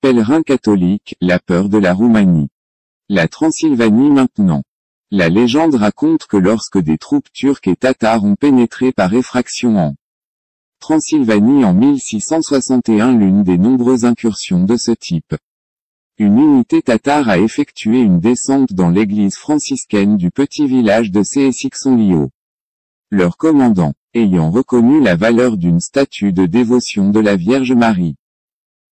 Pèlerins catholiques, la peur de la Roumanie. La Transylvanie maintenant. La légende raconte que lorsque des troupes turques et tatares ont pénétré par effraction en Transylvanie en 1661, l'une des nombreuses incursions de ce type, une unité tatare a effectué une descente dans l'église franciscaine du petit village de Seesixonliho. Leur commandant, ayant reconnu la valeur d'une statue de dévotion de la Vierge Marie,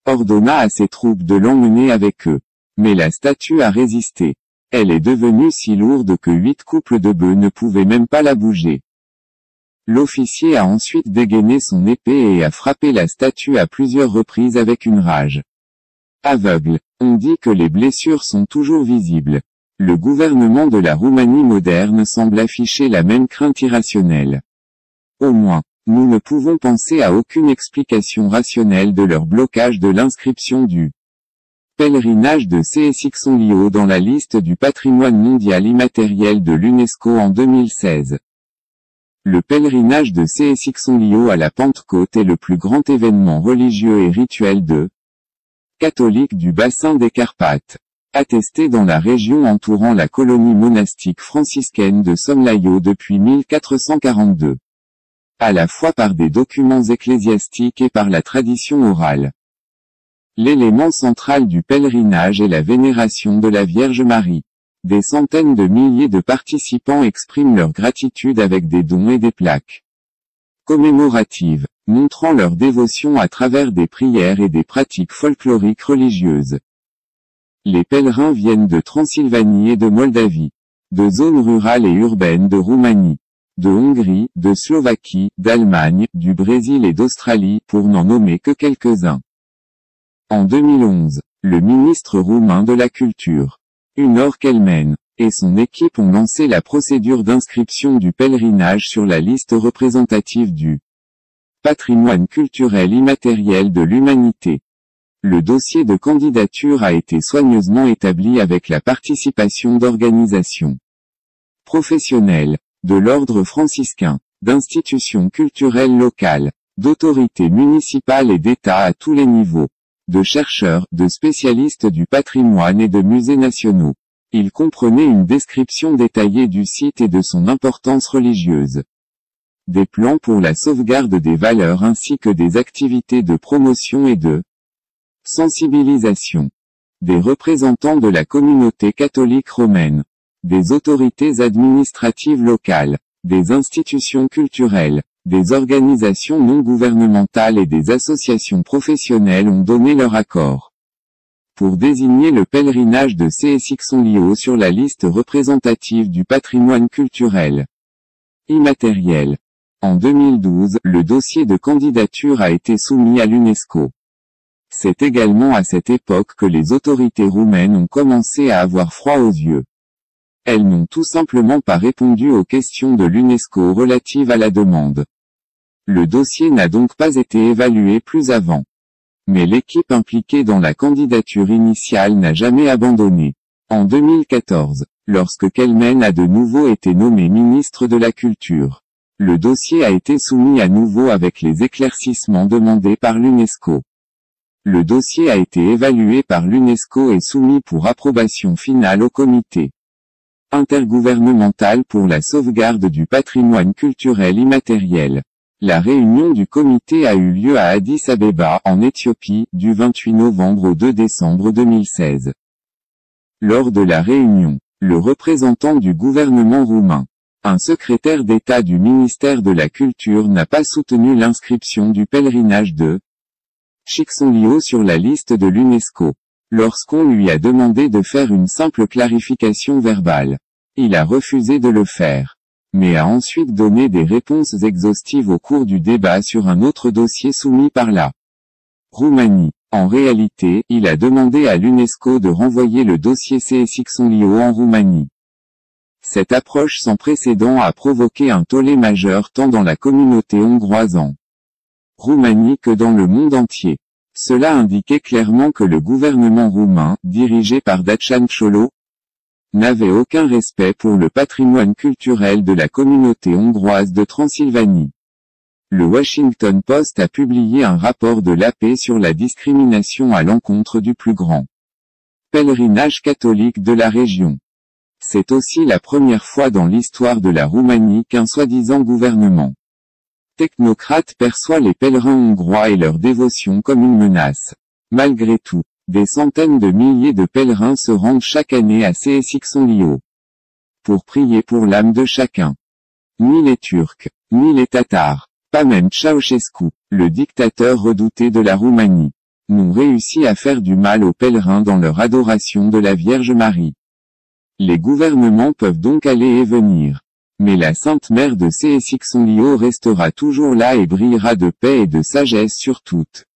ordonna à ses troupes de l'emmener avec eux. Mais la statue a résisté. Elle est devenue si lourde que 8 couples de bœufs ne pouvaient même pas la bouger. L'officier a ensuite dégainé son épée et a frappé la statue à plusieurs reprises avec une rage aveugle. On dit que les blessures sont toujours visibles. Le gouvernement de la Roumanie moderne semble afficher la même crainte irrationnelle. Au moins, nous ne pouvons penser à aucune explication rationnelle de leur blocage de l'inscription du pèlerinage de Seesixonliho dans la liste du patrimoine mondial immatériel de l'UNESCO en 2016. Le pèlerinage de Seesixonliho à la Pentecôte est le plus grand événement religieux et rituel de catholiques du bassin des Carpates, attesté dans la région entourant la colonie monastique franciscaine de Somlayo depuis 1442. À la fois par des documents ecclésiastiques et par la tradition orale. L'élément central du pèlerinage est la vénération de la Vierge Marie. Des centaines de milliers de participants expriment leur gratitude avec des dons et des plaques commémoratives, montrant leur dévotion à travers des prières et des pratiques folkloriques religieuses. Les pèlerins viennent de Transylvanie et de Moldavie, de zones rurales et urbaines de Roumanie, de Hongrie, de Slovaquie, d'Allemagne, du Brésil et d'Australie, pour n'en nommer que quelques-uns. En 2011, le ministre roumain de la Culture, Unor Kelmen, et son équipe ont lancé la procédure d'inscription du pèlerinage sur la liste représentative du patrimoine culturel immatériel de l'humanité. Le dossier de candidature a été soigneusement établi avec la participation d'organisations professionnelles, de l'ordre franciscain, d'institutions culturelles locales, d'autorités municipales et d'État à tous les niveaux, de chercheurs, de spécialistes du patrimoine et de musées nationaux. Il comprenait une description détaillée du site et de son importance religieuse. Des plans pour la sauvegarde des valeurs ainsi que des activités de promotion et de sensibilisation. Des représentants de la communauté catholique romaine. Des autorités administratives locales. Des institutions culturelles. Des organisations non gouvernementales et des associations professionnelles ont donné leur accord pour désigner le pèlerinage de Seesixonliho sur la liste représentative du patrimoine culturel immatériel. En 2012, le dossier de candidature a été soumis à l'UNESCO. C'est également à cette époque que les autorités roumaines ont commencé à avoir froid aux yeux. Elles n'ont tout simplement pas répondu aux questions de l'UNESCO relatives à la demande. Le dossier n'a donc pas été évalué plus avant. Mais l'équipe impliquée dans la candidature initiale n'a jamais abandonné. En 2014, lorsque Kelmen a de nouveau été nommé ministre de la Culture, le dossier a été soumis à nouveau avec les éclaircissements demandés par l'UNESCO. Le dossier a été évalué par l'UNESCO et soumis pour approbation finale au comité intergouvernemental pour la sauvegarde du patrimoine culturel immatériel. La réunion du comité a eu lieu à Addis Abeba, en Éthiopie, du 28 novembre au 2 décembre 2016. Lors de la réunion, le représentant du gouvernement roumain, un secrétaire d'État du ministère de la Culture n'a pas soutenu l'inscription du pèlerinage de Seesixonliho sur la liste de l'UNESCO. Lorsqu'on lui a demandé de faire une simple clarification verbale, il a refusé de le faire, mais a ensuite donné des réponses exhaustives au cours du débat sur un autre dossier soumis par la Roumanie. En réalité, il a demandé à l'UNESCO de renvoyer le dossier Seesixonliho en Roumanie. Cette approche sans précédent a provoqué un tollé majeur tant dans la communauté hongroise en Roumanie que dans le monde entier. Cela indiquait clairement que le gouvernement roumain, dirigé par Dacian Ciolo, n'avait aucun respect pour le patrimoine culturel de la communauté hongroise de Transylvanie. Le Washington Post a publié un rapport de l'AP sur la discrimination à l'encontre du plus grand pèlerinage catholique de la région. C'est aussi la première fois dans l'histoire de la Roumanie qu'un soi-disant gouvernement technocrate perçoit les pèlerins hongrois et leur dévotion comme une menace. Malgré tout, des centaines de milliers de pèlerins se rendent chaque année à CSXonlio pour prier pour l'âme de chacun. Ni les Turcs, ni les Tatars, pas même Ceausescu, le dictateur redouté de la Roumanie, n'ont réussi à faire du mal aux pèlerins dans leur adoration de la Vierge Marie. Les gouvernements peuvent donc aller et venir. Mais la Sainte Mère de CSXonlio restera toujours là et brillera de paix et de sagesse sur toutes.